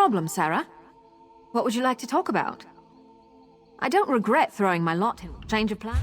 problem, Sarah? What would you like to talk about? I don't regret throwing my lot in. Change of plan?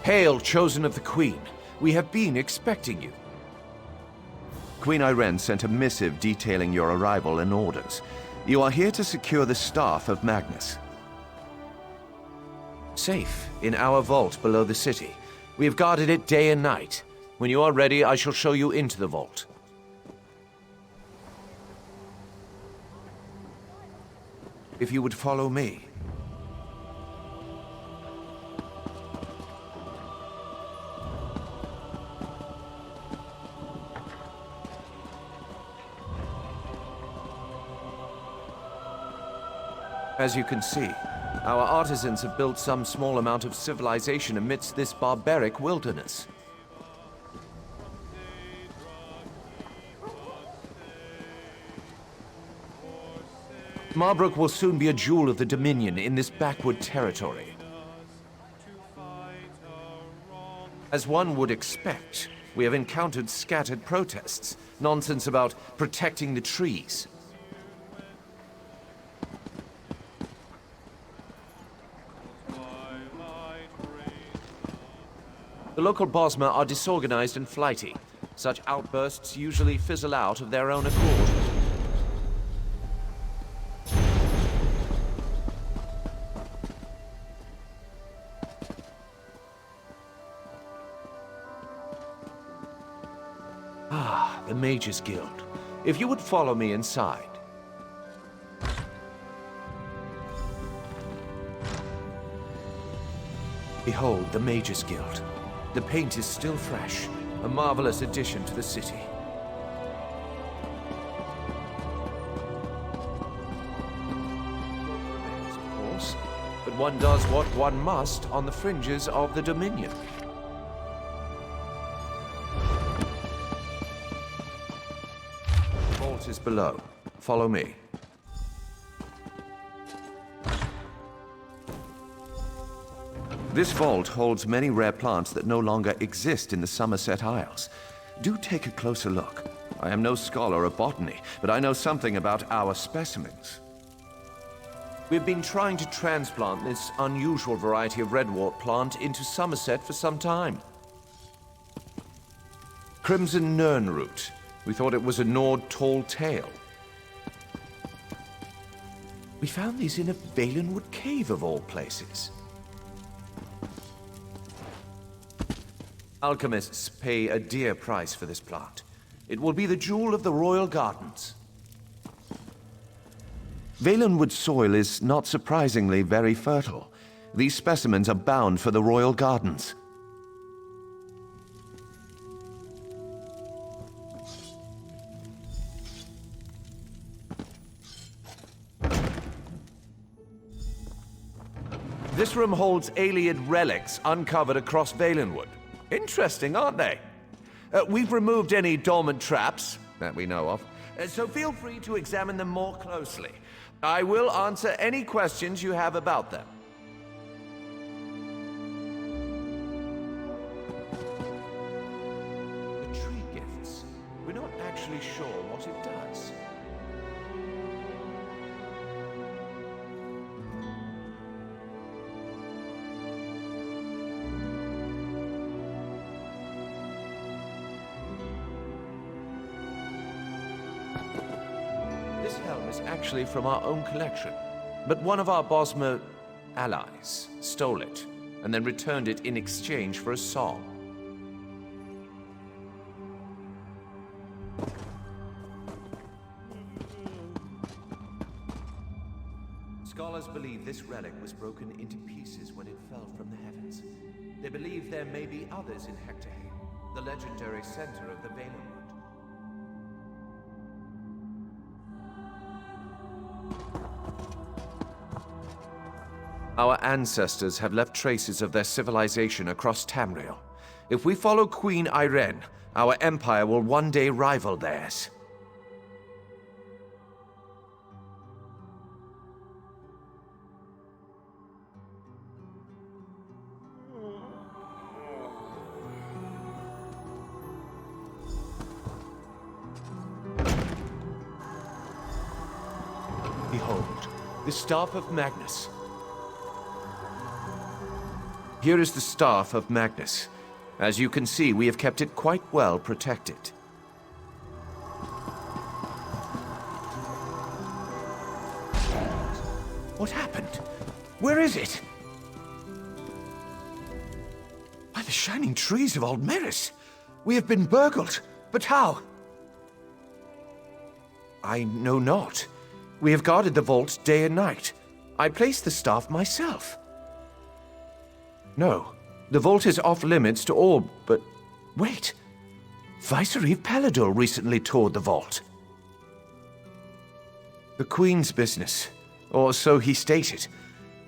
Hail, chosen of the Queen. We have been expecting you. Queen Irene sent a missive detailing your arrival and orders. You are here to secure the Staff of Magnus. Safe in our vault below the city. We have guarded it day and night. When you are ready, I shall show you into the vault. If you would follow me. As you can see, our artisans have built some small amount of civilization amidst this barbaric wilderness. Marbrook will soon be a jewel of the Dominion in this backward territory. As one would expect, we have encountered scattered protests, nonsense about protecting the trees. The local Bosmer are disorganized and flighty. Such outbursts usually fizzle out of their own accord. Ah, the Mages Guild. If you would follow me inside. Behold the Mages Guild. The paint is still fresh, a marvelous addition to the city. but one does what one must on the fringes of the Dominion. The vault is below. Follow me. This vault holds many rare plants that no longer exist in the Somerset Isles. Do take a closer look. I am no scholar of botany, but I know something about our specimens. We've been trying to transplant this unusual variety of redwort plant into Somerset for some time. Crimson Nirnroot. We thought it was a gnawed tall tale. We found these in a Valenwood cave of all places. Alchemists pay a dear price for this plant. It will be the jewel of the royal gardens. Valenwood soil is not surprisingly very fertile. These specimens are bound for the royal gardens. This room holds Ayleid relics uncovered across Valenwood. Interesting, aren't they? We've removed any dormant traps that we know of, so feel free to examine them more closely. I will answer any questions you have about them. The tree gifts. We're not actually sure what it does. This helm is actually from our own collection, but one of our Bosmer allies stole it and then returned it in exchange for a song. Scholars believe this relic was broken into pieces when it fell from the heavens. They believe there may be others in Hectorhaven, the legendary center of the Valenwood. Our ancestors have left traces of their civilization across Tamriel. If we follow Queen Irene, our empire will one day rival theirs. Behold, the Staff of Magnus. Here is the Staff of Magnus. As you can see, we have kept it quite well protected. What happened? Where is it? By the shining trees of Aldmeris! We have been burgled! But how? I know not. We have guarded the vault day and night. I placed the staff myself. No, the vault is off-limits to all, but wait. Vicereeve Palador recently toured the vault. The Queen's business, or so he stated.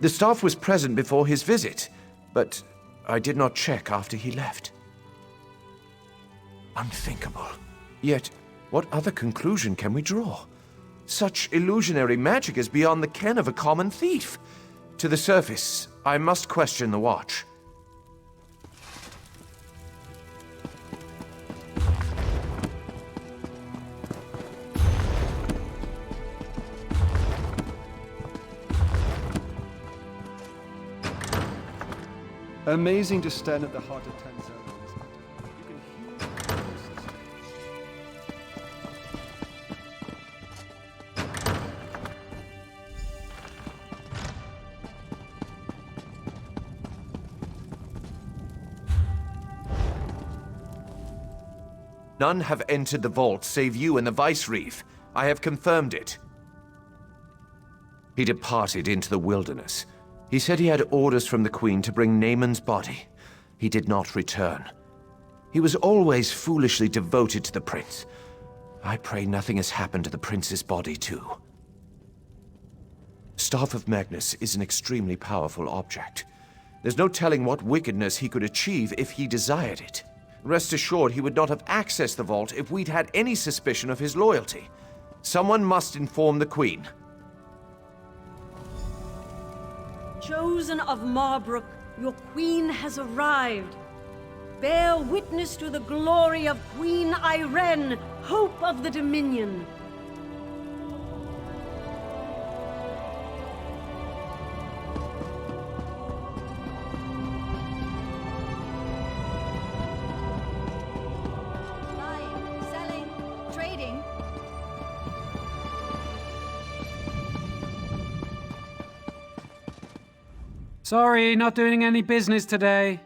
The staff was present before his visit, but I did not check after he left. Unthinkable. Yet, what other conclusion can we draw? Such illusionary magic is beyond the ken of a common thief. To the surface, I must question the watch. Amazing to stand at the heart of Tanzania, isn't it? You can hear the voices. None have entered the vault save you and the Vicereeve. I have confirmed it. He departed into the wilderness. He said he had orders from the Queen to bring Naaman's body. He did not return. He was always foolishly devoted to the prince. I pray nothing has happened to the prince's body, too. Staff of Magnus is an extremely powerful object. There's no telling what wickedness he could achieve if he desired it. Rest assured he would not have accessed the vault if we'd had any suspicion of his loyalty. Someone must inform the Queen. Chosen of Marbrook, your queen has arrived. Bear witness to the glory of Queen Irene, hope of the Dominion. Buying, selling, trading. Sorry, not doing any business today.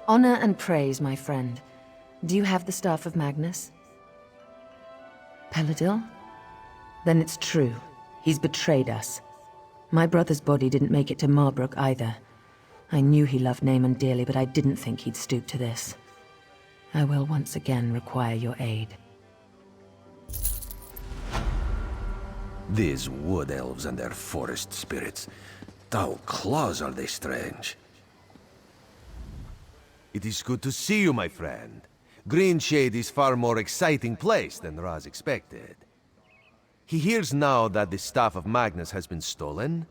Honor and praise, my friend. Do you have the Staff of Magnus? Peladil? Then it's true. He's betrayed us. My brother's body didn't make it to Marbrook either. I knew he loved Naaman dearly, but I didn't think he'd stoop to this. I will once again require your aid. These wood elves and their forest spirits. How close are they strange? It is good to see you, my friend. Greenshade is far more exciting place than Raz expected. He hears now that the Staff of Magnus has been stolen,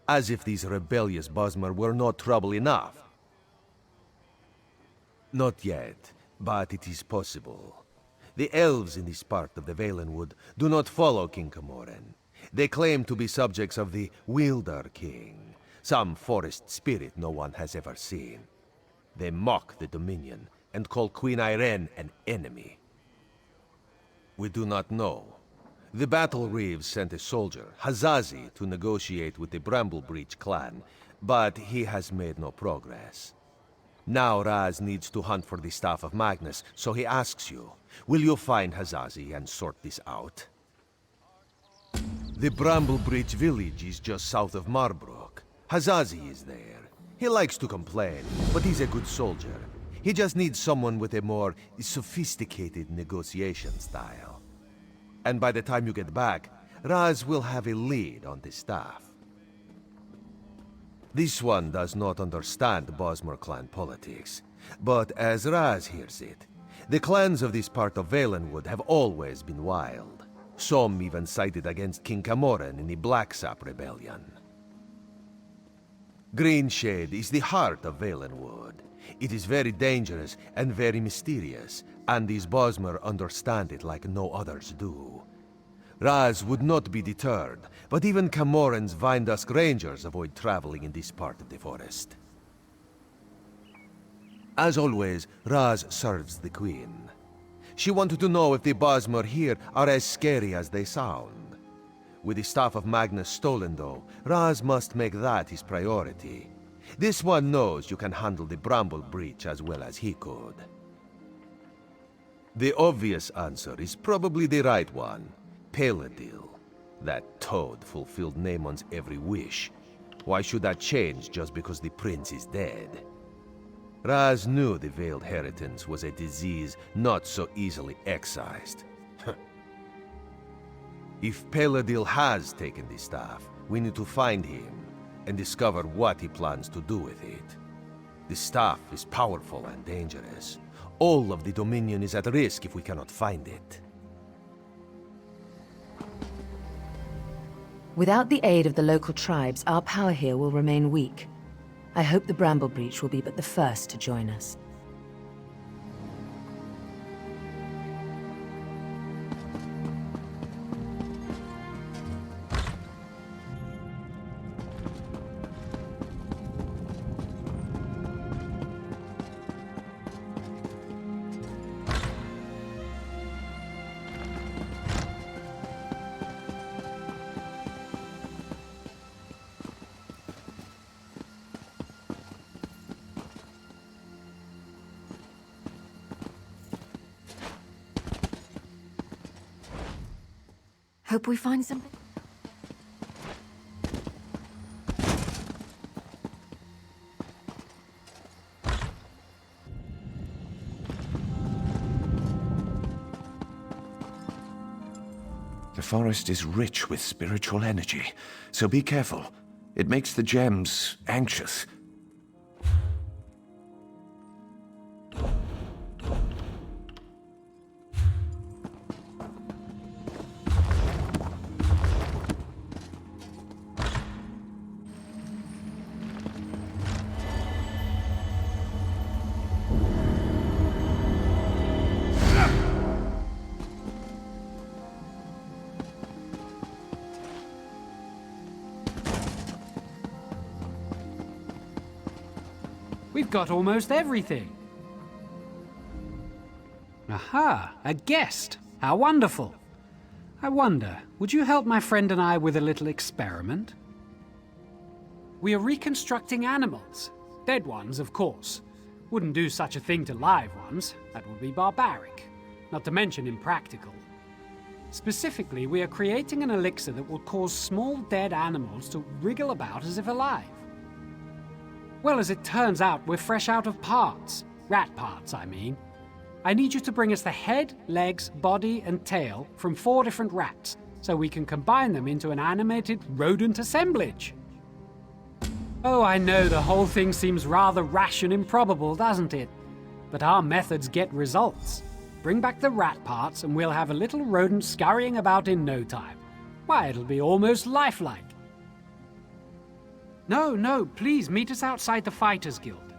as if these rebellious Bosmer were not trouble enough. Not yet, but it is possible. The elves in this part of the Valenwood do not follow King Camoran. They claim to be subjects of the Wielder King, some forest spirit no one has ever seen. They mock the Dominion and call Queen Irene an enemy. We do not know. The Battle Reeves sent a soldier, Hazazi, to negotiate with the Bramblebreach clan, but he has made no progress. Now Raz needs to hunt for the Staff of Magnus, so he asks you, will you find Hazazi and sort this out? The Bramblebreach village is just south of Marbrook. Hazazi is there. He likes to complain, but he's a good soldier. He just needs someone with a more sophisticated negotiation style. And by the time you get back, Raz will have a lead on the staff. This one does not understand Bosmer clan politics, but as Raz hears it, the clans of this part of Valenwood have always been wild. Some even sided against King Camoran in the Blacksap Rebellion. Greenshade is the heart of Valenwood. It is very dangerous and very mysterious, and these Bosmer understand it like no others do. Raz would not be deterred, but even Camoran's Vindusk Rangers avoid traveling in this part of the forest. As always, Raz serves the Queen. She wanted to know if the Bosmer here are as scary as they sound. With the Staff of Magnus stolen, though, Raz must make that his priority. This one knows you can handle the Bramblebreach as well as he could. The obvious answer is probably the right one. Peladil. That toad fulfilled Naaman's every wish. Why should that change just because the prince is dead? Raz knew the Veiled Heritance was a disease not so easily excised. If Peladil has taken the staff, we need to find him and discover what he plans to do with it. The staff is powerful and dangerous. All of the Dominion is at risk if we cannot find it. Without the aid of the local tribes, our power here will remain weak. I hope the Bramblebreach will be but the first to join us. Hope we find something. forest is rich with spiritual energy, so be careful. It makes the gems anxious. We've got almost everything. Aha, a guest. How wonderful. I wonder, would you help my friend and I with a little experiment? We are reconstructing animals. Dead ones, of course. Wouldn't do such a thing to live ones. That would be barbaric. Not to mention impractical. Specifically, we are creating an elixir that will cause small dead animals to wriggle about as if alive. Well, as it turns out, we're fresh out of parts. Rat parts, I mean. I need you to bring us the head, legs, body, and tail from 4 different rats, so we can combine them into an animated rodent assemblage. Oh, I know the whole thing seems rather rash and improbable, doesn't it? But our methods get results. Bring back the rat parts and we'll have a little rodent scurrying about in no time. Why, it'll be almost lifelike. No, please meet us outside the Fighters Guild.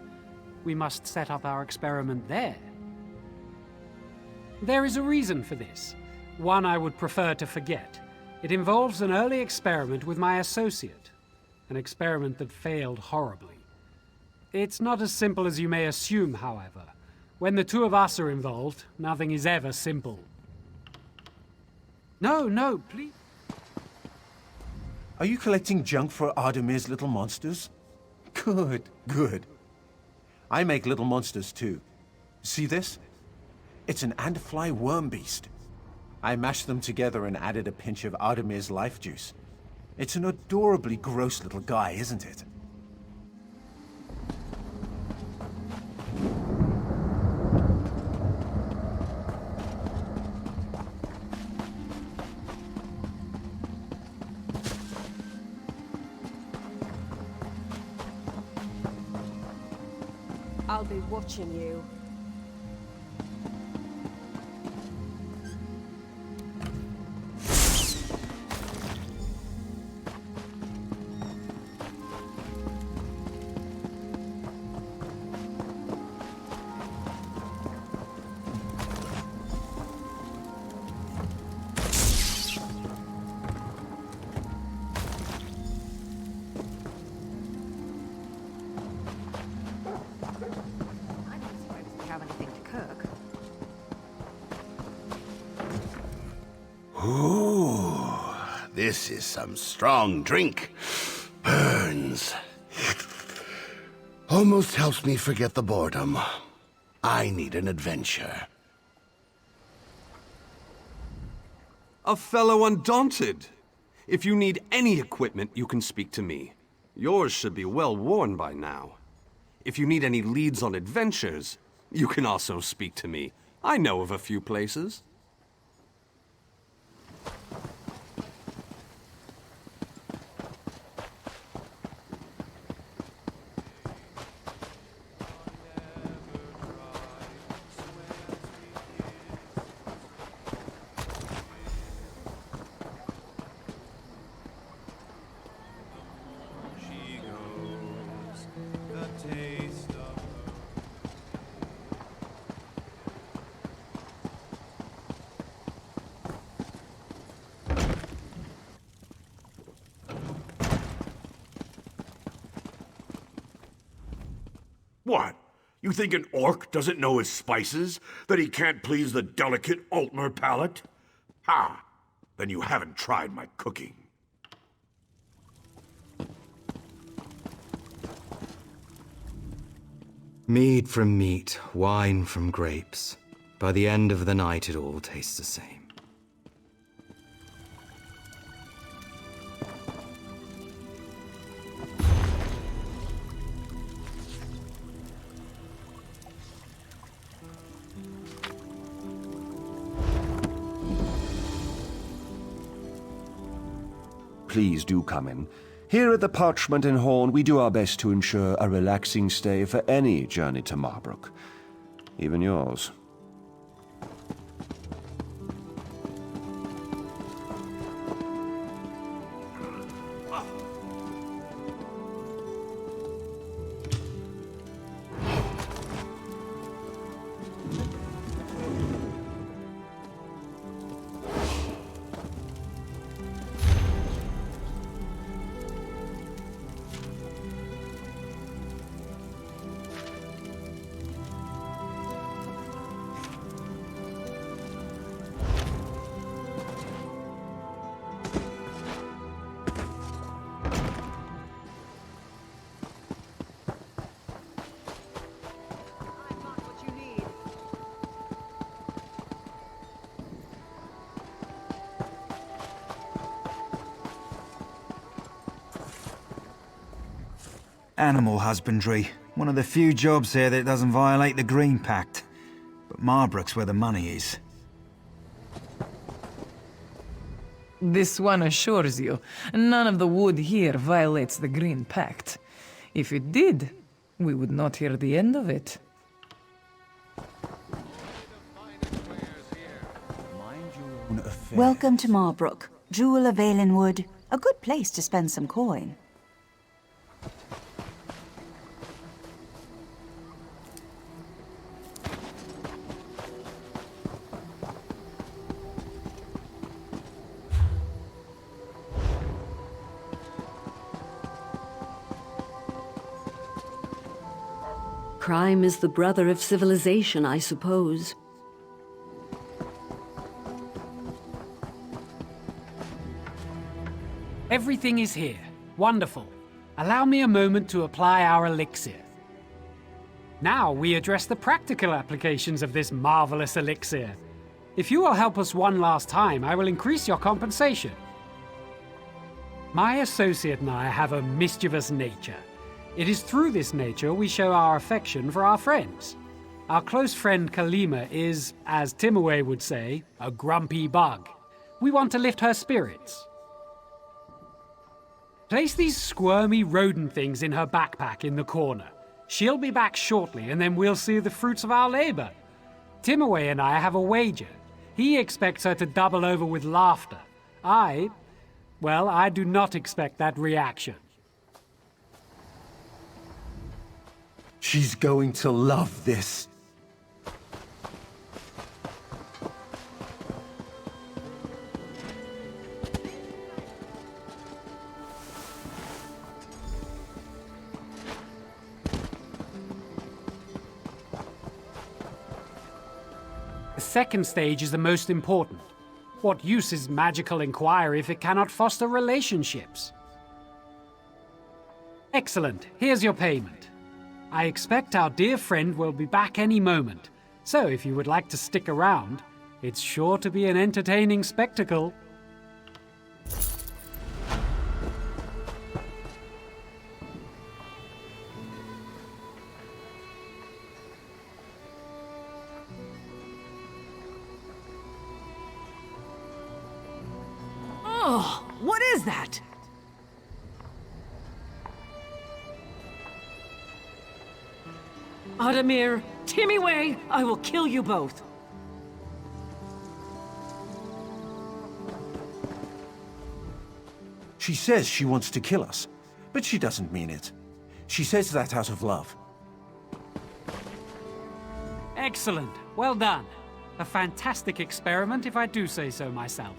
We must set up our experiment there. There is a reason for this. One I would prefer to forget. It involves an early experiment with my associate. An experiment that failed horribly. It's not as simple as you may assume, however. When the two of us are involved, nothing is ever simple. No, please. Are you collecting junk for Ardemir's little monsters? Good. I make little monsters too. See this? It's an antfly worm beast. I mashed them together and added a pinch of Ardemir's life juice. It's an adorably gross little guy, isn't it? I'll be watching you. This is some strong drink. Burns. Almost helps me forget the boredom. I need an adventure. A fellow Undaunted. If you need any equipment, you can speak to me. Yours should be well worn by now. If you need any leads on adventures, you can also speak to me. I know of a few places. What? You think an orc doesn't know his spices? That he can't please the delicate Altmer palate? Ha! Then you haven't tried my cooking. Mead from meat, wine from grapes. By the end of the night, it all tastes the same. please do come in. Here at the Parchment and Horn, we do our best to ensure a relaxing stay for any journey to Marbrook. Even yours. Animal husbandry. One of the few jobs here that doesn't violate the Green Pact. But Marbrook's where the money is. This one assures you, none of the wood here violates the Green Pact. If it did, we would not hear the end of it. Welcome to Marbrook, Jewel of Valenwood. A good place to spend some coin. Crime is the brother of civilization, I suppose. Everything is here. Wonderful. Allow me a moment to apply our elixir. Now we address the practical applications of this marvelous elixir. If you will help us one last time, I will increase your compensation. My associate and I have a mischievous nature. It is through this nature we show our affection for our friends. Our close friend Kalima is, as Timaway would say, a grumpy bug. We want to lift her spirits. Place these squirmy rodent things in her backpack in the corner. She'll be back shortly, and then we'll see the fruits of our labor. Timaway and I have a wager. He expects her to double over with laughter. I do not expect that reaction. She's going to love this. The second stage is the most important. What use is magical inquiry if it cannot foster relationships? Excellent. Here's your payment. I expect our dear friend will be back any moment, so if you would like to stick around, it's sure to be an entertaining spectacle. Oh, what is that? Adamir, Timmy, I will kill you both. She says she wants to kill us, but she doesn't mean it. She says that out of love. Excellent. Well done. A fantastic experiment, if I do say so myself.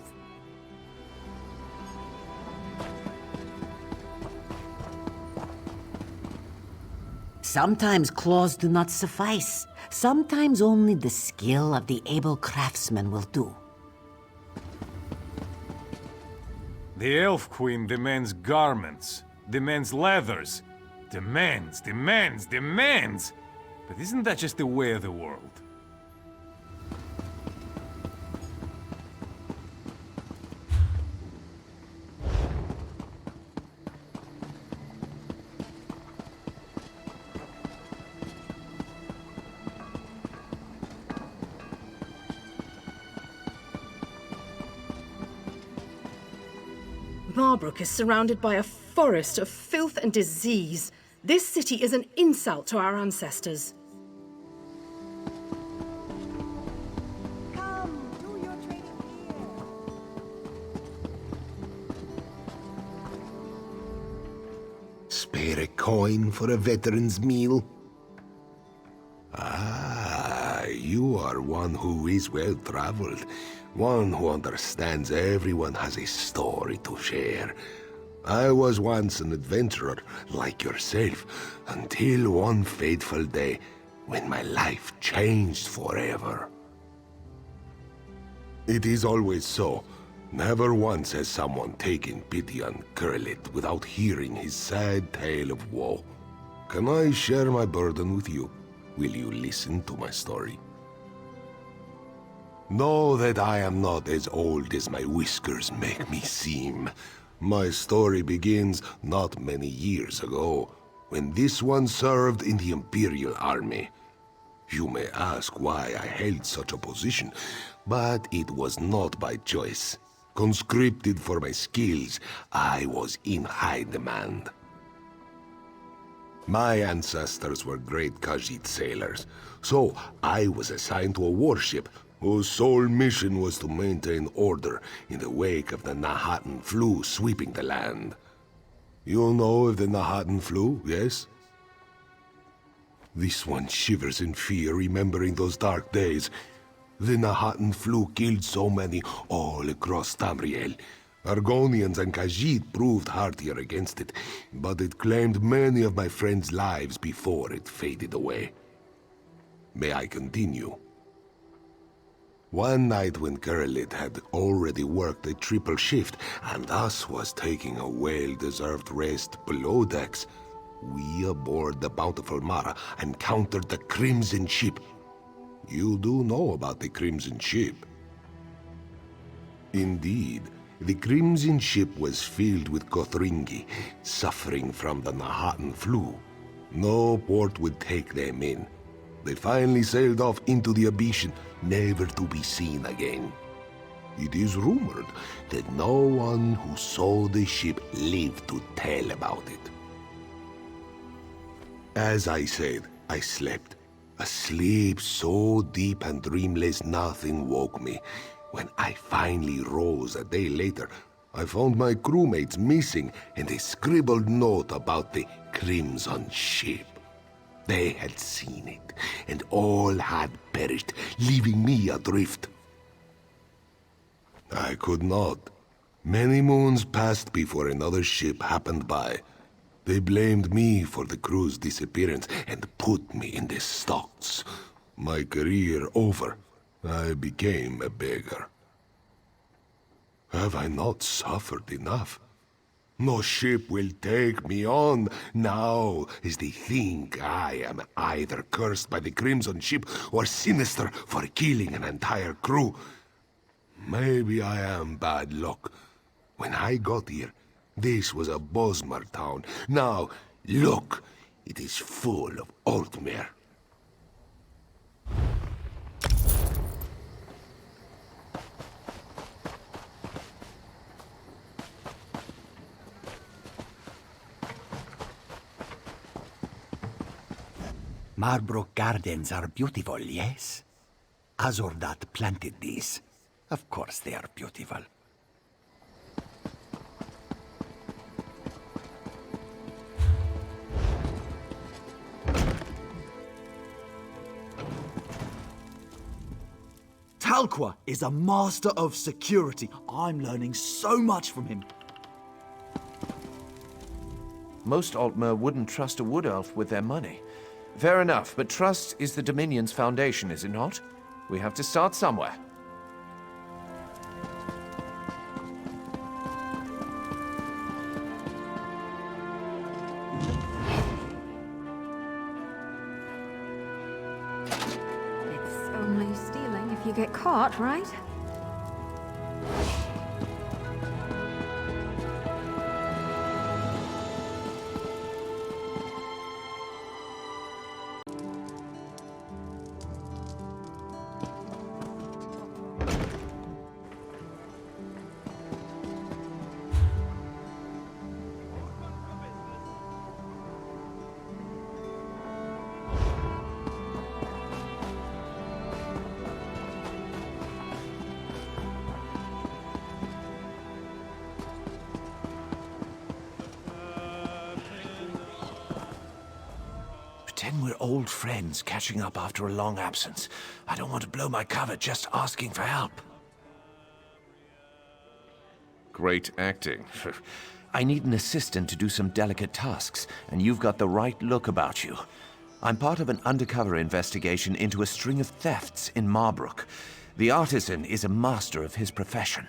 Sometimes claws do not suffice. Sometimes only the skill of the able craftsman will do. The Elf Queen demands garments, demands leathers, demands. But isn't that just the way of the world? Marbrook is surrounded by a forest of filth and disease. This city is an insult to our ancestors. Spare a coin for a veteran's meal? Ah, you are one who is well-traveled. One who understands everyone has a story to share. I was once an adventurer like yourself, until one fateful day when my life changed forever. It is always so. Never once has someone taken pity on Kurlit without hearing his sad tale of woe. Can I share my burden with you? Will you listen to my story? Know that I am not as old as my whiskers make me seem. My story begins not many years ago, when this one served in the Imperial Army. You may ask why I held such a position, but it was not by choice. Conscripted for my skills, I was in high demand. My ancestors were great Khajiit sailors, so I was assigned to a warship whose sole mission was to maintain order in the wake of the Nahatan flu sweeping the land. You know of the Nahatan flu, yes? This one shivers in fear remembering those dark days. The Nahatan flu killed so many all across Tamriel. Argonians and Khajiit proved heartier against it, but it claimed many of my friends' lives before it faded away. May I continue? One night when Kurlit had already worked a triple shift and thus was taking a well-deserved rest below decks, we aboard the Bountiful Mara encountered the Crimson Ship. You do know about the Crimson Ship. Indeed, the Crimson Ship was filled with Kothringi, suffering from the Nahatan flu. No port would take them in. They finally sailed off into the Abyssin, never to be seen again. It is rumored that no one who saw the ship lived to tell about it. As I said, I slept. A sleep so deep and dreamless nothing woke me. When I finally rose a day later, I found my crewmates missing and a scribbled note about the Crimson Ship. They had seen it, and all had perished, leaving me adrift. I could not. Many moons passed before another ship happened by. They blamed me for the crew's disappearance and put me in the stocks. My career over, I became a beggar. Have I not suffered enough? No ship will take me on now, as they think I am either cursed by the Crimson Ship or sinister for killing an entire crew. Maybe I am bad luck. When I got here, this was a Bosmer town. Now, look, it is full of Altmer. Marbrook gardens are beautiful, yes? Azordat planted these. Of course they are beautiful. Talqua is a master of security. I'm learning so much from him. Most Altmer wouldn't trust a wood elf with their money. Fair enough, but trust is the Dominion's foundation, is it not? We have to start somewhere. It's only stealing if you get caught, right? old friends catching up after a long absence. I don't want to blow my cover just asking for help. Great acting. I need an assistant to do some delicate tasks, and you've got the right look about you. I'm part of an undercover investigation into a string of thefts in Marbrook. The artisan is a master of his profession.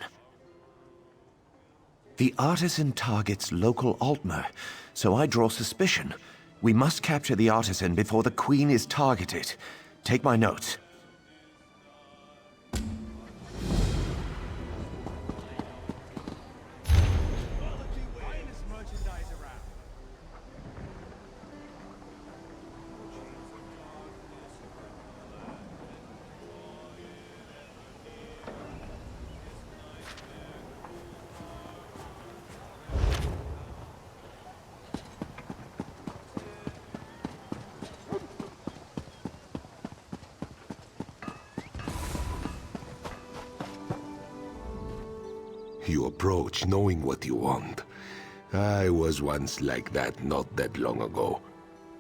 The artisan targets local Altmer, so I draw suspicion. We must capture the artisan before the Queen is targeted. Take my notes. You approach knowing what you want. I was once like that not that long ago.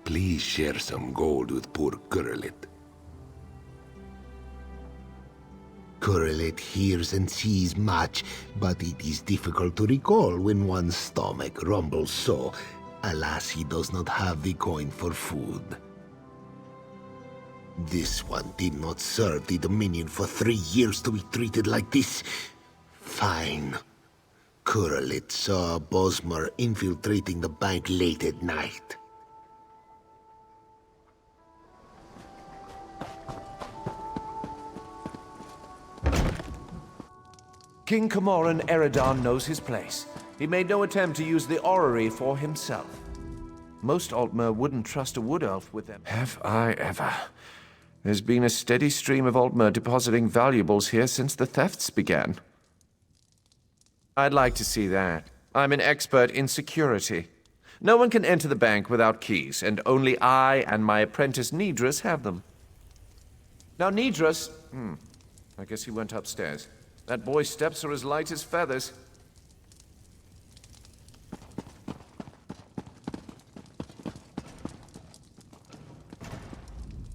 Please share some gold with poor Kurlit. Kurlit hears and sees much, but it is difficult to recall when one's stomach rumbles so. Alas, he does not have the coin for food. This one did not serve the Dominion for 3 years to be treated like this. Fine. Kurlit saw Bosmer infiltrating the bank late at night. King Camoran Eridan knows his place. He made no attempt to use the orrery for himself. Most Altmer wouldn't trust a wood elf with them. Have I ever? There's been a steady stream of Altmer depositing valuables here since the thefts began. I'd like to see that. I'm an expert in security. No one can enter the bank without keys, and only I and my apprentice Nidras have them. Now Nidras... I guess he went upstairs. That boy's steps are as light as feathers.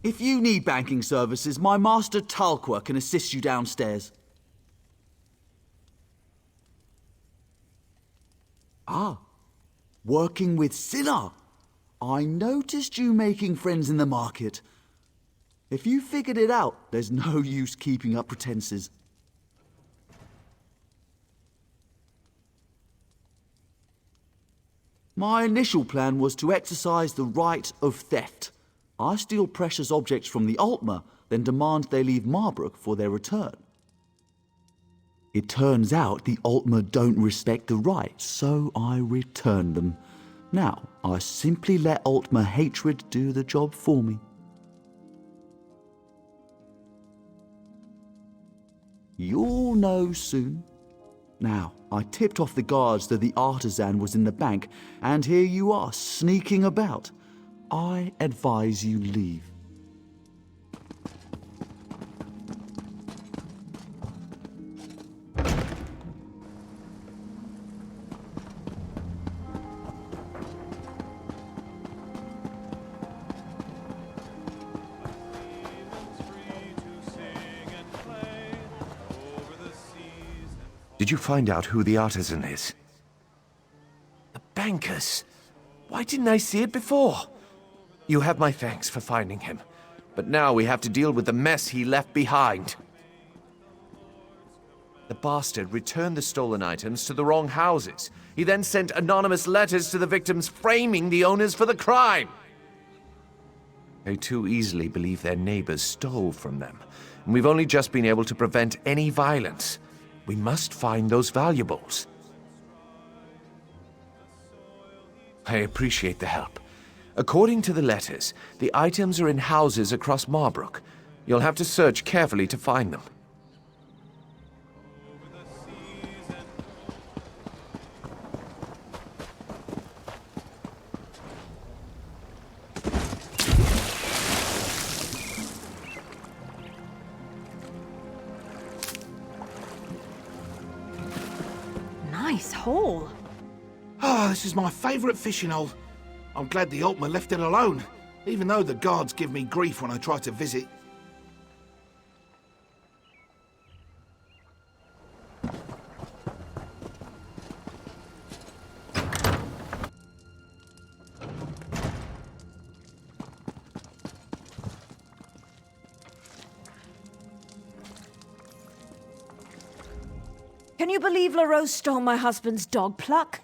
If you need banking services, my master Talqua can assist you downstairs. Ah, working with Sinner. I noticed you making friends in the market. If you figured it out, there's no use keeping up pretenses. My initial plan was to exercise the right of theft. I steal precious objects from the Altmer, then demand they leave Marbrook for their return. It turns out the Altmer don't respect the right, so I return them. Now, I simply let Altmer hatred do the job for me. You'll know soon. Now, I tipped off the guards that the artisan was in the bank, and here you are, sneaking about. I advise you leave. Did you find out who the artisan is? The bankers. Why didn't I see it before? You have my thanks for finding him. But now we have to deal with the mess he left behind. The bastard returned the stolen items to the wrong houses. He then sent anonymous letters to the victims framing the owners for the crime. They too easily believe their neighbors stole from them. And we've only just been able to prevent any violence. We must find those valuables. I appreciate the help. According to the letters, the items are in houses across Marbrook. You'll have to search carefully to find them. Nice hole. Ah, this is my favourite fishing hole. I'm glad the Altmer left it alone. even though the guards give me grief when I try to visit. Can you believe LaRose stole my husband's dog pluck?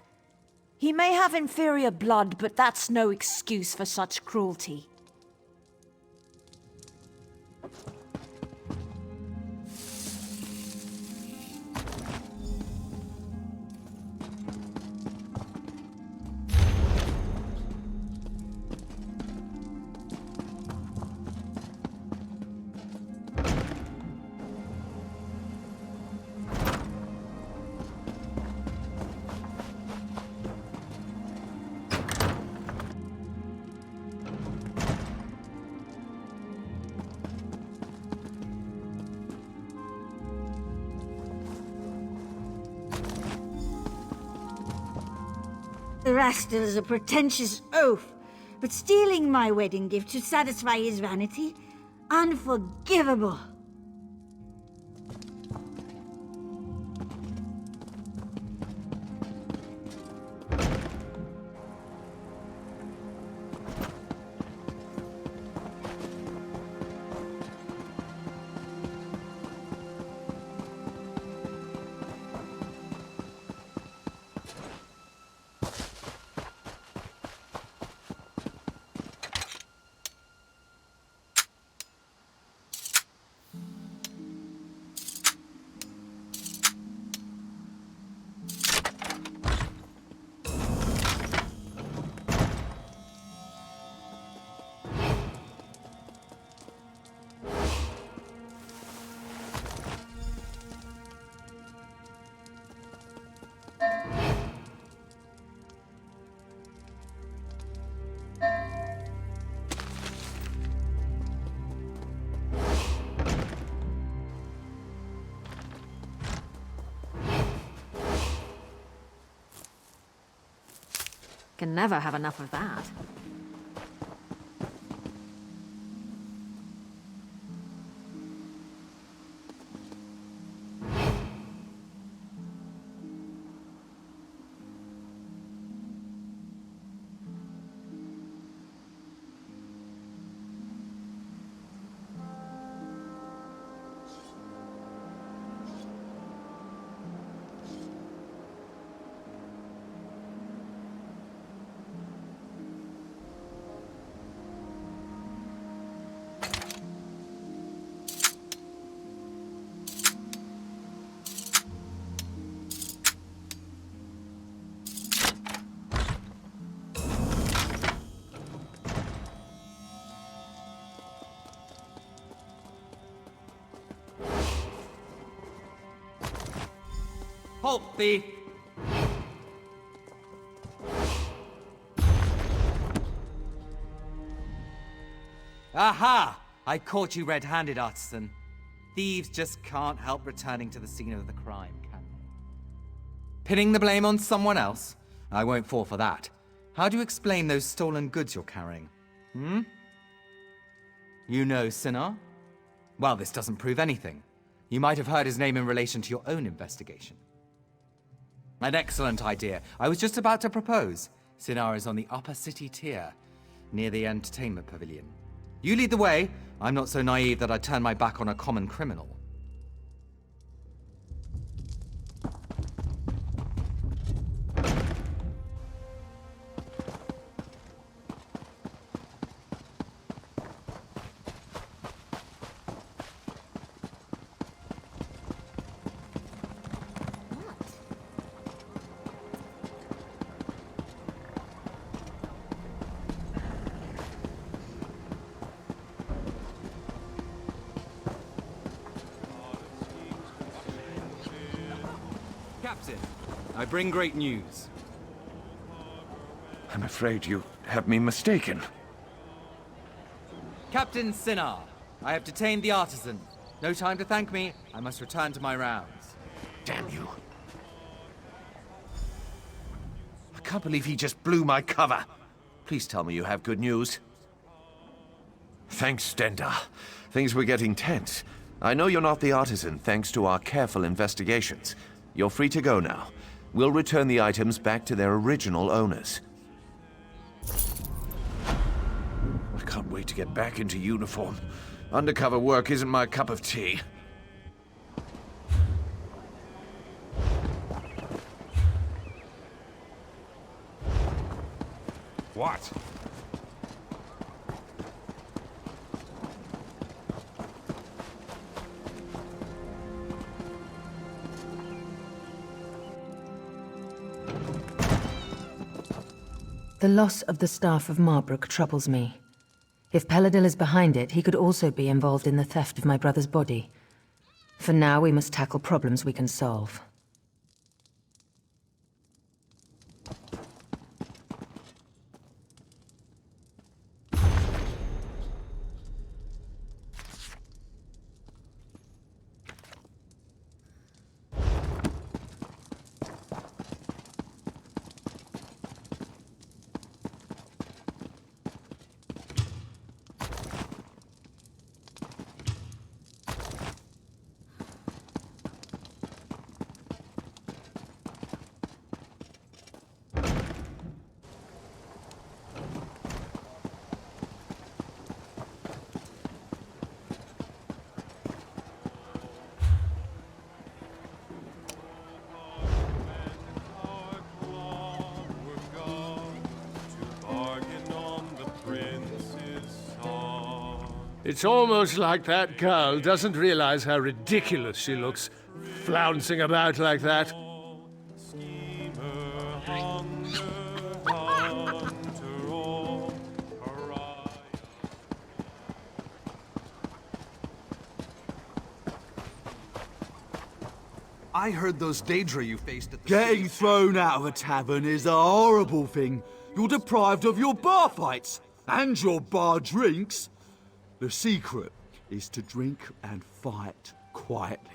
He may have inferior blood, but that's no excuse for such cruelty. The rascal's a pretentious oaf, but stealing my wedding gift to satisfy his vanity? Unforgivable. Can never have enough of that. Halt, thief! Aha! I caught you red-handed, artisan. Thieves just can't help returning to the scene of the crime, can they? Pinning the blame on someone else? I won't fall for that. How do you explain those stolen goods you're carrying? Hmm? You know Sinar? Well, this doesn't prove anything. You might have heard his name in relation to your own investigation. An excellent idea. I was just about to propose. Sinar is on the upper city tier, near the entertainment pavilion. You lead the way. I'm not so naive that I'd turn my back on a common criminal. Captain, I bring great news. I'm afraid you have me mistaken. Captain Sinar, I have detained the artisan. No time to thank me. I must return to my rounds. Damn you. I can't believe he just blew my cover. Please tell me you have good news. Thanks, Stender. Things were getting tense. I know you're not the artisan, thanks to our careful investigations. You're free to go now. We'll return the items back to their original owners. I can't wait to get back into uniform. Undercover work isn't my cup of tea. What? The loss of the Staff of Marbrook troubles me. If Paladil is behind it, he could also be involved in the theft of my brother's body. For now, we must tackle problems we can solve. It's almost like that girl doesn't realize how ridiculous she looks, flouncing about like that. I heard those Daedra you faced at the... Getting thrown out of a tavern is a horrible thing. You're deprived of your bar fights and your bar drinks. The secret is to drink and fight quietly.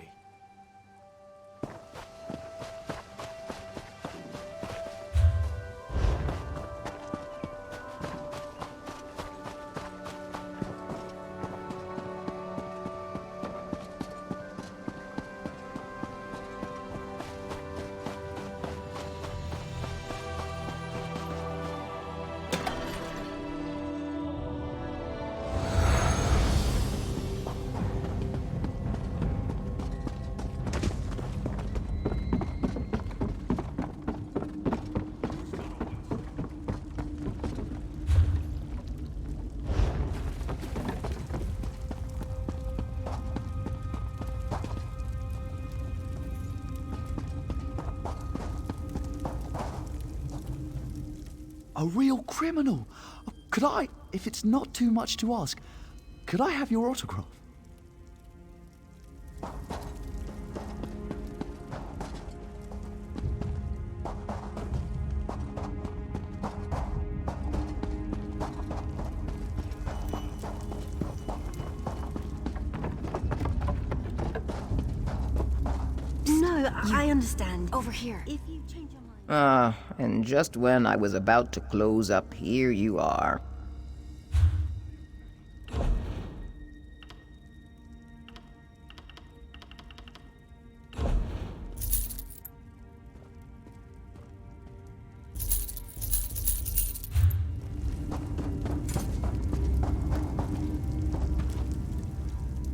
A real criminal. Could I, if it's not too much to ask, could I have your autograph? No, I understand. Over here. If you change your mind. And just when I was about to close up, here you are.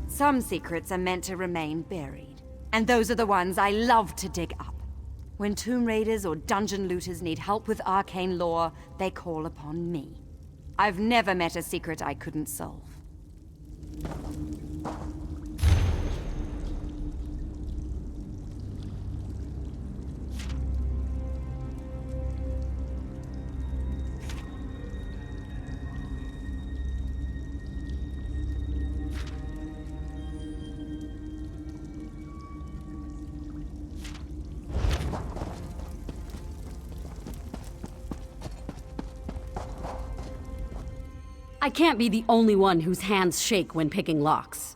Some secrets are meant to remain buried, and those are the ones I love to dig up. When tomb raiders or dungeon looters need help with arcane lore, they call upon me. I've never met a secret I couldn't solve. I can't be the only one whose hands shake when picking locks.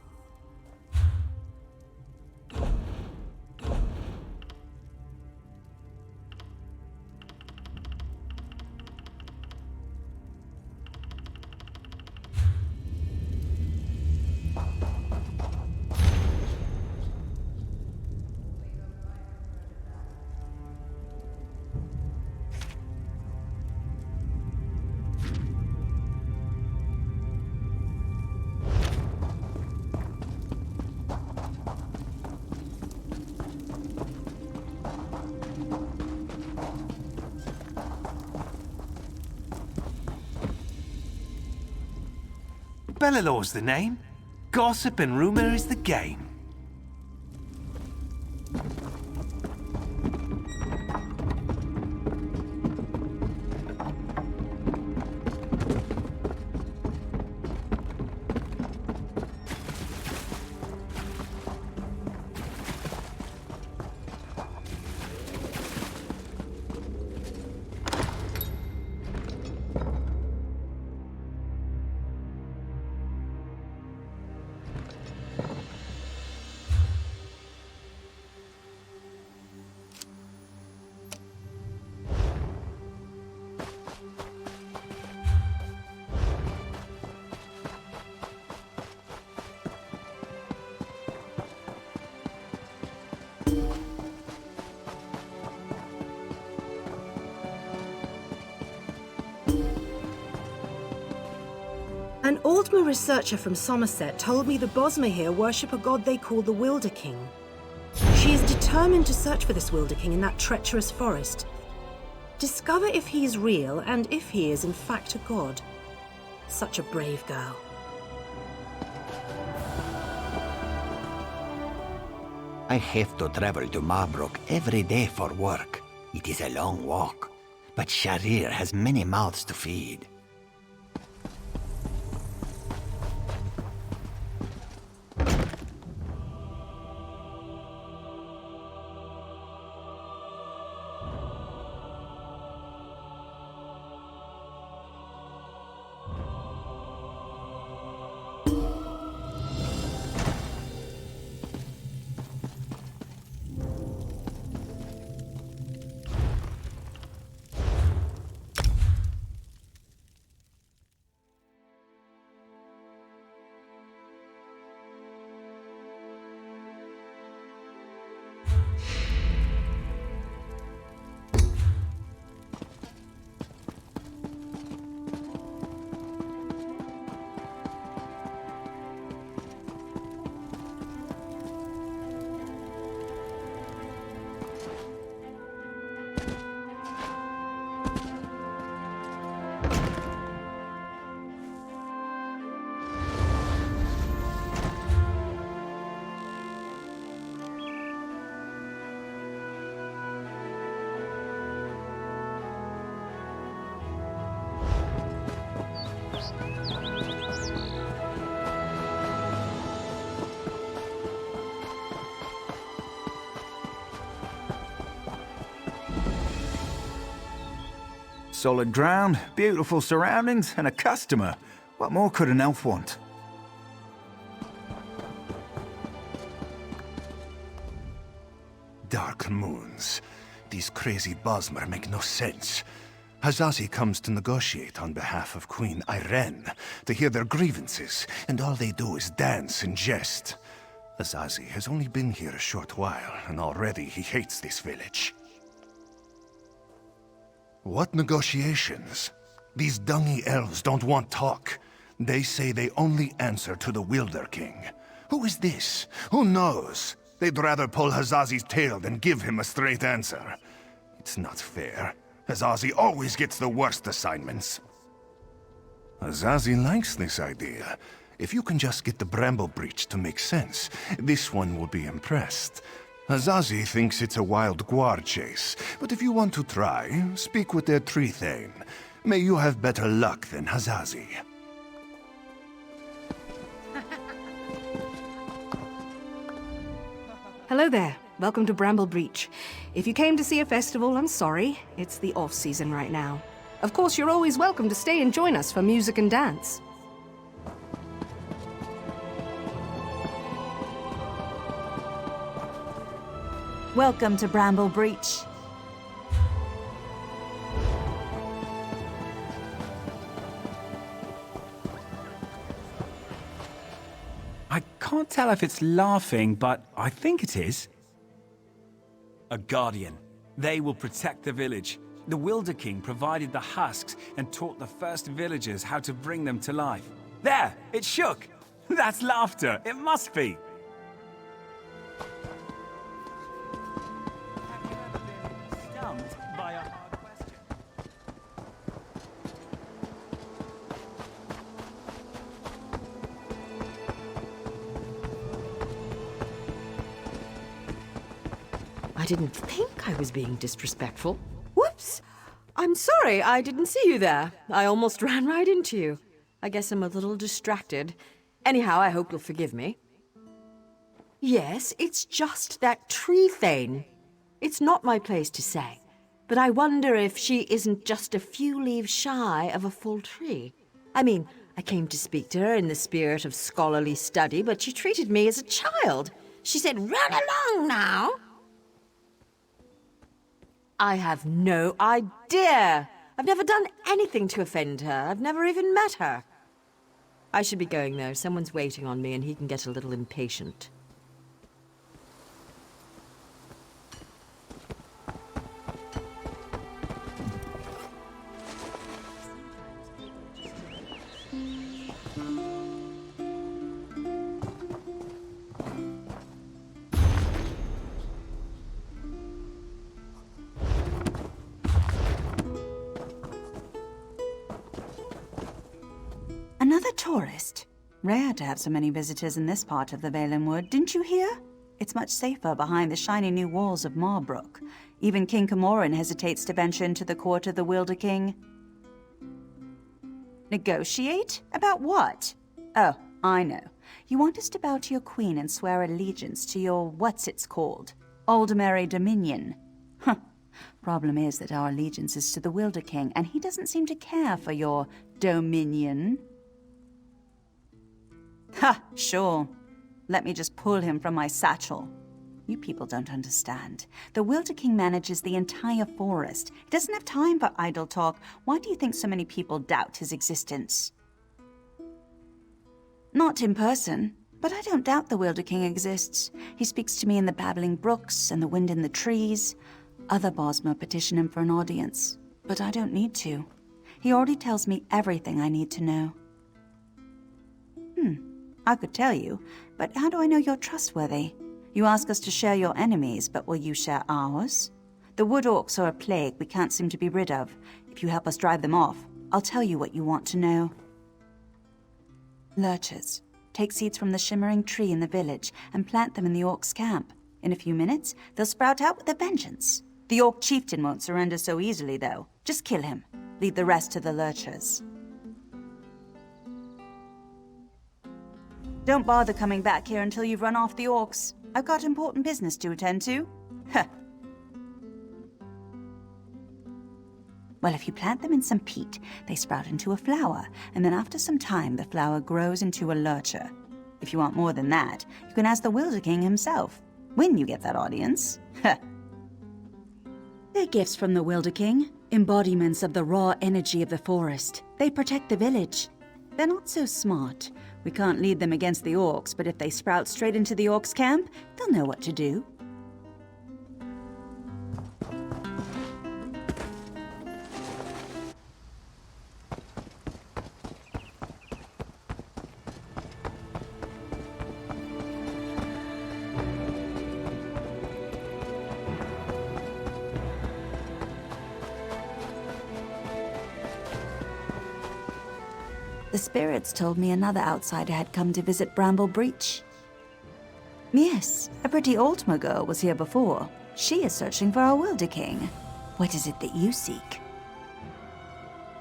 Bellalaw's the name. Gossip and rumor is the game. An Aldmer researcher from Somerset told me the Bosmer here worship a god they call the Wilder King. She is determined to search for this Wilder King in that treacherous forest. Discover if he is real and if he is in fact a god. Such a brave girl. I have to travel to Marbrook every day for work. It is a long walk, but Sharir has many mouths to feed. Solid ground, beautiful surroundings, and a customer. What more could an elf want? Dark moons. These crazy Bosmer make no sense. Hazazi comes to negotiate on behalf of Queen Irene, to hear their grievances, and all they do is dance and jest. Hazazi has only been here a short while, and already he hates this village. What negotiations? These dungy elves don't want talk. They say they only answer to the Wilder King. Who is this? Who knows? They'd rather pull Hazazi's tail than give him a straight answer. It's not fair. Hazazi always gets the worst assignments. Hazazi likes this idea. If you can just get the Bramble Breach to make sense, this one will be impressed. Hazazi thinks it's a wild guar chase, but if you want to try, speak with their tree thane. May you have better luck than Hazazi. Hello there. Welcome to Bramble Breach. If you came to see a festival, I'm sorry. It's the off-season right now. Of course, you're always welcome to stay and join us for music and dance. Welcome to Bramble Breach. I can't tell if it's laughing, but I think it is. A guardian. They will protect the village. The Wilder King provided the husks and taught the first villagers how to bring them to life. There! It shook! That's laughter! It must be! Stumped by a hard question. I didn't think I was being disrespectful. Whoops! I'm sorry, I didn't see you there. I almost ran right into you. I guess I'm a little distracted. Anyhow, I hope you'll forgive me. Yes, it's just that tree thane. It's not my place to say, but I wonder if she isn't just a few leaves shy of a full tree. I mean, I came to speak to her in the spirit of scholarly study, but she treated me as a child. She said, "Run along now." I have no idea. I've never done anything to offend her. I've never even met her. I should be going, though. Someone's waiting on me, and he can get a little impatient. Another tourist. Rare to have so many visitors in this part of the Valenwood, didn't you hear? It's much safer behind the shiny new walls of Marbrook. Even King Camoran hesitates to venture into the court of the Wilder King. Negotiate? About what? Oh, I know. You want us to bow to your queen and swear allegiance to your what's-it's-called? Aldmeri Dominion. Huh. Problem is that our allegiance is to the Wilder King, and he doesn't seem to care for your dominion. Ha! Sure. Let me just pull him from my satchel. You people don't understand. The Wilder King manages the entire forest. He doesn't have time for idle talk. Why do you think so many people doubt his existence? Not in person, but I don't doubt the Wilder King exists. He speaks to me in the babbling brooks and the wind in the trees. Other Bosmer petition him for an audience, but I don't need to. He already tells me everything I need to know. I could tell you, but how do I know you're trustworthy? You ask us to share your enemies, but will you share ours? The wood orcs are a plague we can't seem to be rid of. If you help us drive them off, I'll tell you what you want to know. Lurchers. Take seeds from the shimmering tree in the village and plant them in the orcs' camp. In a few minutes, they'll sprout out with a vengeance. The orc chieftain won't surrender so easily, though. Just kill him. Leave the rest to the lurchers. Don't bother coming back here until you've run off the orcs. I've got important business to attend to. Huh. Well, if you plant them in some peat, they sprout into a flower, and then after some time, the flower grows into a lurcher. If you want more than that, you can ask the Wilder King himself, when you get that audience. Huh. They're gifts from the Wilder King, embodiments of the raw energy of the forest. They protect the village. They're not so smart. We can't lead them against the orcs, but if they sprout straight into the orcs' camp, they'll know what to do. The spirits told me another outsider had come to visit Bramble Breach. Yes, a pretty Altmer girl was here before. She is searching for our Wilder King. What is it that you seek?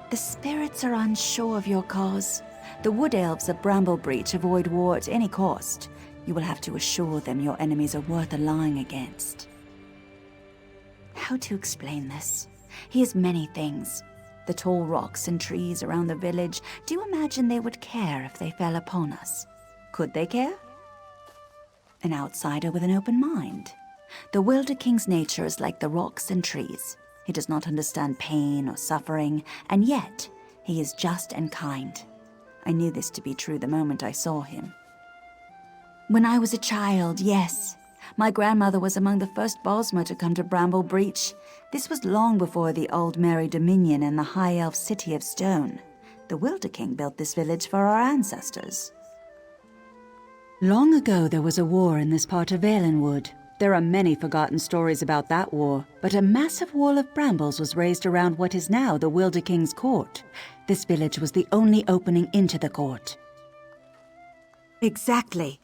The spirits are unsure of your cause. The Wood Elves of Bramble Breach avoid war at any cost. You will have to assure them your enemies are worth allying against. How to explain this? He is many things. The tall rocks and trees around the village, do you imagine they would care if they fell upon us? Could they care? An outsider with an open mind. The Wilder King's nature is like the rocks and trees. He does not understand pain or suffering, and yet he is just and kind. I knew this to be true the moment I saw him. When I was a child, yes. My grandmother was among the first Bosmer to come to Bramble Breach. This was long before the Aldmeri Dominion and the High Elf City of Stone. The Wilder King built this village for our ancestors. Long ago there was a war in this part of Valenwood. There are many forgotten stories about that war, but a massive wall of brambles was raised around what is now the Wilder King's court. This village was the only opening into the court. Exactly.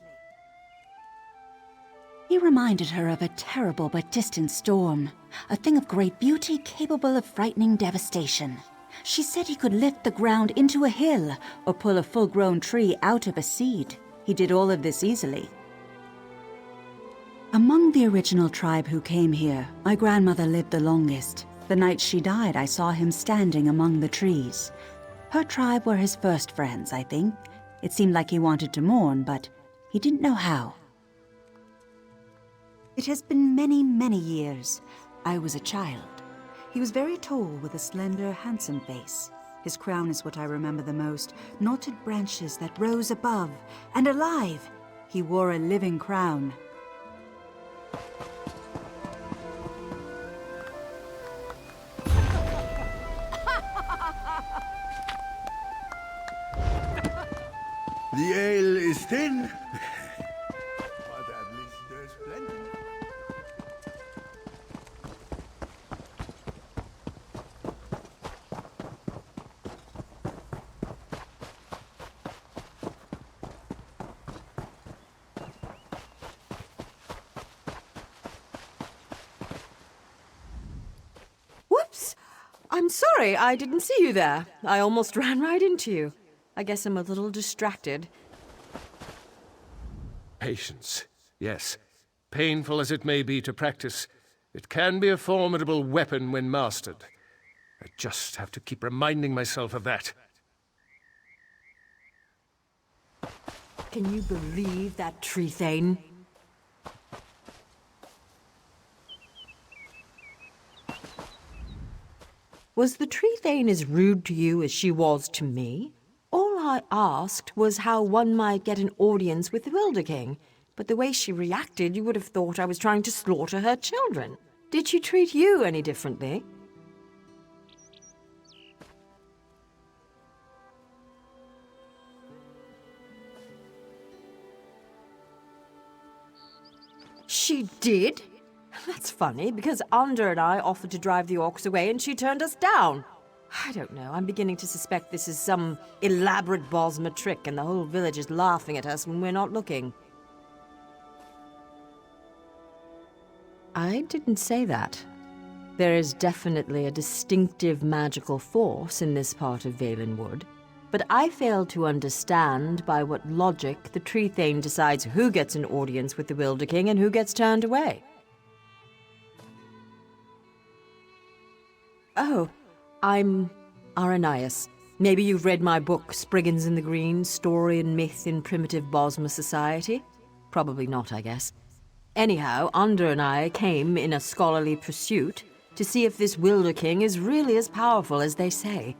He reminds reminded her of a terrible but distant storm. A thing of great beauty capable of frightening devastation. She said he could lift the ground into a hill or pull a full-grown tree out of a seed. He did all of this easily. Among the original tribe who came here, my grandmother lived the longest. The night she died, I saw him standing among the trees. Her tribe were his first friends, I think. It seemed like he wanted to mourn, but he didn't know how. It has been many, many years. I was a child. He was very tall with a slender, handsome face. His crown is what I remember the most, knotted branches that rose above, and alive. He wore a living crown. The ale is thin, but at least there's plenty. Whoops! I'm sorry, I didn't see you there. I almost ran right into you. I guess I'm a little distracted. Patience, yes. Painful as it may be to practice, it can be a formidable weapon when mastered. I just have to keep reminding myself of that. Can you believe that tree thane? Was the tree thane as rude to you as she was to me? All I asked was how one might get an audience with the Wilder King, but the way she reacted, you would have thought I was trying to slaughter her children. Did she treat you any differently? She did? That's funny, because Under and I offered to drive the orcs away and she turned us down. I don't know, I'm beginning to suspect this is some elaborate Bosma trick and the whole village is laughing at us when we're not looking. I didn't say that. There is definitely a distinctive magical force in this part of Valenwood, but I fail to understand by what logic the tree thane decides who gets an audience with the Wilder King and who gets turned away. Oh, I'm Aranias. Maybe you've read my book, Spriggans in the Green, Story and Myth in Primitive Bosma Society? Probably not, I guess. Anyhow, Under and I came in a scholarly pursuit to see if this Wilder King is really as powerful as they say.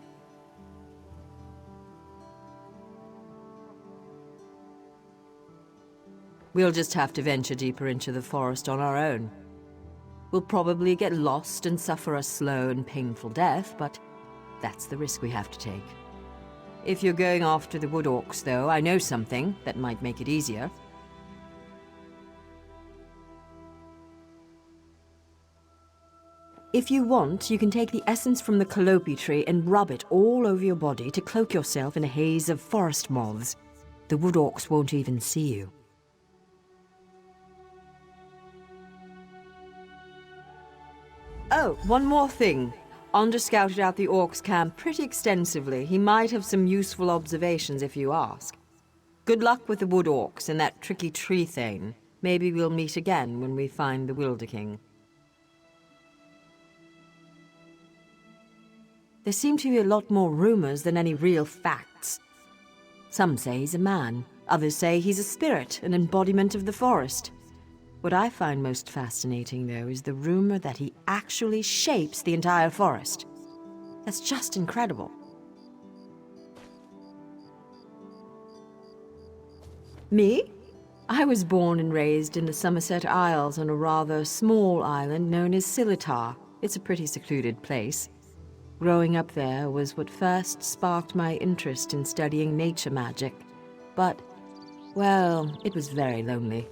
We'll just have to venture deeper into the forest on our own. We'll probably get lost and suffer a slow and painful death, but that's the risk we have to take. If you're going after the wood orcs, though, I know something that might make it easier. If you want, you can take the essence from the calope tree and rub it all over your body to cloak yourself in a haze of forest moths. The wood orcs won't even see you. Oh, one more thing. Under scouted out the orcs' camp pretty extensively. He might have some useful observations if you ask. Good luck with the wood orcs and that tricky tree thane. Maybe we'll meet again when we find the Wilder King. There seem to be a lot more rumors than any real facts. Some say he's a man. Others say he's a spirit, an embodiment of the forest. What I find most fascinating, though, is the rumor that he actually shapes the entire forest. That's just incredible. Me? I was born and raised in the Somerset Isles on a rather small island known as Silitar. It's a pretty secluded place. Growing up there was what first sparked my interest in studying nature magic. But, well, it was very lonely.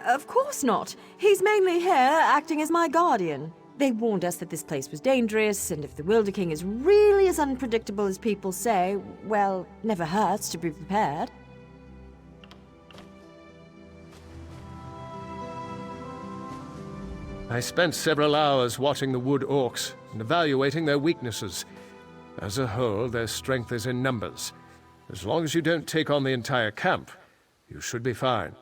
Of course not. He's mainly here, acting as my guardian. They warned us that this place was dangerous, and if the Wilder King is really as unpredictable as people say, well, never hurts to be prepared. I spent several hours watching the wood orcs and evaluating their weaknesses. As a whole, their strength is in numbers. As long as you don't take on the entire camp, you should be fine.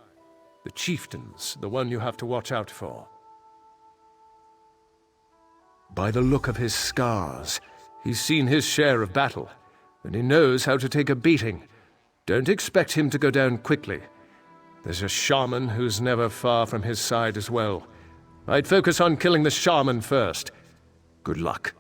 The chieftain's the one you have to watch out for. By the look of his scars, he's seen his share of battle, and he knows how to take a beating. Don't expect him to go down quickly. There's a shaman who's never far from his side as well. I'd focus on killing the shaman first. Good luck.